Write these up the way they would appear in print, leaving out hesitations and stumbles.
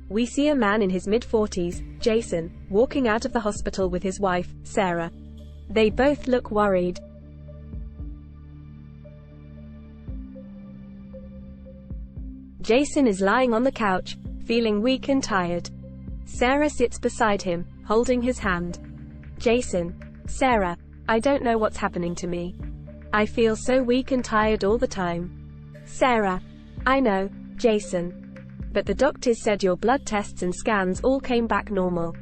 We see a man in his mid-40s, Jason, walking out of the hospital with his wife, Sarah. They both look worried. Jason is lying on the couch, feeling weak and tired. Sarah sits beside him, holding his hand. Jason: Sarah, I don't know what's happening to me. I feel so weak and tired all the time. Sarah: I know, Jason. But the doctors said your blood tests and scans all came back normal.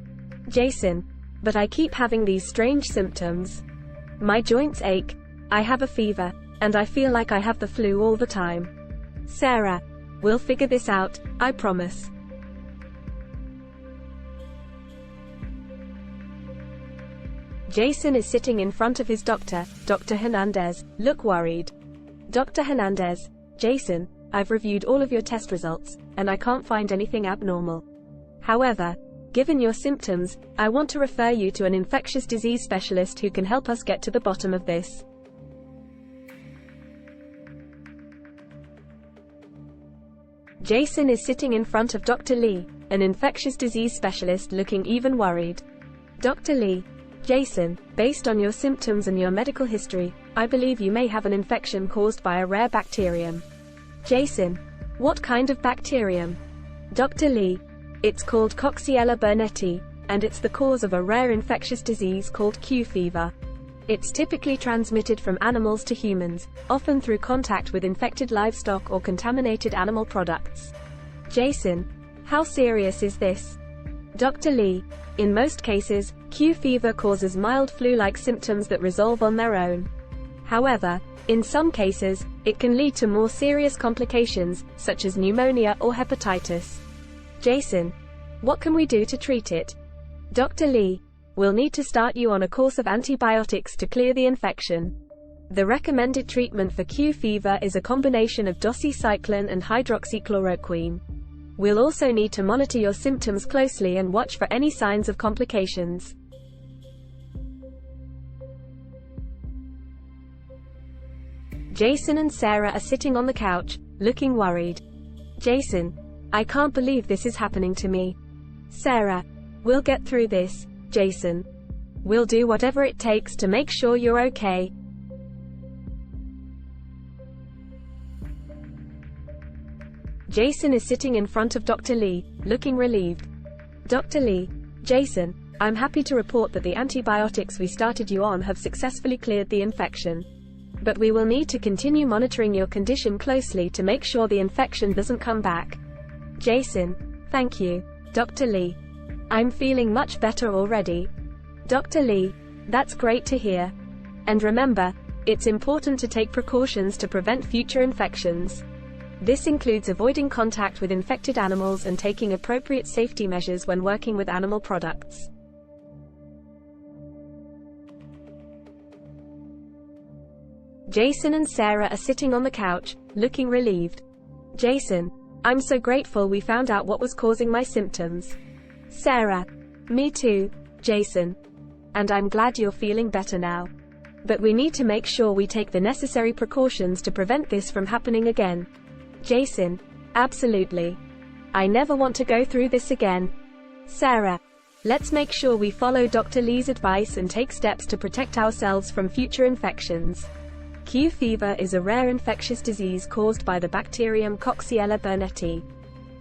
Jason: But I keep having these strange symptoms. My joints ache, I have a fever, and I feel like I have the flu all the time. Sarah: We'll figure this out, I promise. Jason is sitting in front of his doctor, Dr. Hernandez, look worried. Dr. Hernandez: Jason, I've reviewed all of your test results, and I can't find anything abnormal. However, given your symptoms, I want to refer you to an infectious disease specialist who can help us get to the bottom of this. Jason is sitting in front of Dr. Lee, an infectious disease specialist, looking even worried. Dr. Lee: Jason, based on your symptoms and your medical history, I believe you may have an infection caused by a rare bacterium. Jason: What kind of bacterium? Dr. Lee: It's called Coxiella burnetii, and it's the cause of a rare infectious disease called Q fever. It's typically transmitted from animals to humans, often through contact with infected livestock or contaminated animal products. Jason: How serious is this? Dr. Lee: In most cases, Q fever causes mild flu-like symptoms that resolve on their own. However, in some cases, it can lead to more serious complications, such as pneumonia or hepatitis. Jason: What can we do to treat it? Dr. Lee: We'll need to start you on a course of antibiotics to clear the infection. The recommended treatment for Q fever is a combination of doxycycline and hydroxychloroquine. We'll also need to monitor your symptoms closely and watch for any signs of complications. Jason and Sarah are sitting on the couch, looking worried. Jason: I can't believe this is happening to me. Sarah: We'll get through this, Jason. We'll do whatever it takes to make sure you're okay. Jason is sitting in front of Dr. Lee, looking relieved. Dr. Lee: Jason, I'm happy to report that the antibiotics we started you on have successfully cleared the infection. But we will need to continue monitoring your condition closely to make sure the infection doesn't come back. Jason: Thank you, Dr. Lee. I'm feeling much better already. Dr. Lee: That's great to hear. And remember, it's important to take precautions to prevent future infections. This includes avoiding contact with infected animals and taking appropriate safety measures when working with animal products. Jason and Sarah are sitting on the couch, looking relieved. Jason: I'm so grateful we found out what was causing my symptoms. Sarah: Me too, Jason. And I'm glad you're feeling better now. But we need to make sure we take the necessary precautions to prevent this from happening again. Jason: Absolutely. I never want to go through this again. Sarah: Let's make sure we follow Dr. Lee's advice and take steps to protect ourselves from future infections. Q fever is a rare infectious disease caused by the bacterium Coxiella burnetii.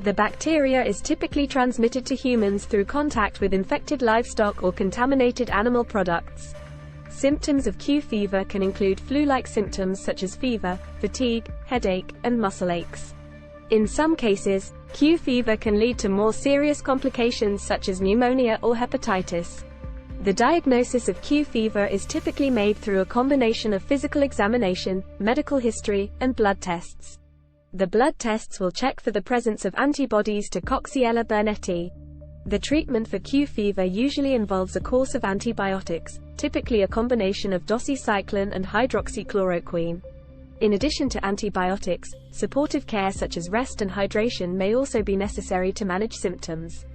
The bacteria is typically transmitted to humans through contact with infected livestock or contaminated animal products. Symptoms of Q fever can include flu-like symptoms such as fever, fatigue, headache, and muscle aches. In some cases, Q fever can lead to more serious complications such as pneumonia or hepatitis. The diagnosis of Q fever is typically made through a combination of physical examination, medical history, and blood tests. The blood tests will check for the presence of antibodies to Coxiella burnetii. The treatment for Q fever usually involves a course of antibiotics, typically a combination of doxycycline and hydroxychloroquine. In addition to antibiotics, supportive care such as rest and hydration may also be necessary to manage symptoms.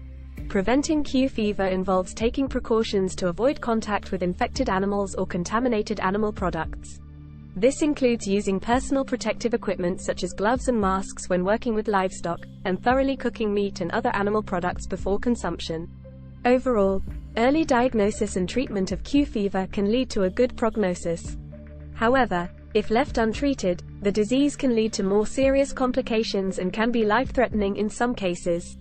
Preventing Q fever involves taking precautions to avoid contact with infected animals or contaminated animal products. This includes using personal protective equipment such as gloves and masks when working with livestock, and thoroughly cooking meat and other animal products before consumption. Overall, early diagnosis and treatment of Q fever can lead to a good prognosis. However, if left untreated, the disease can lead to more serious complications and can be life-threatening in some cases.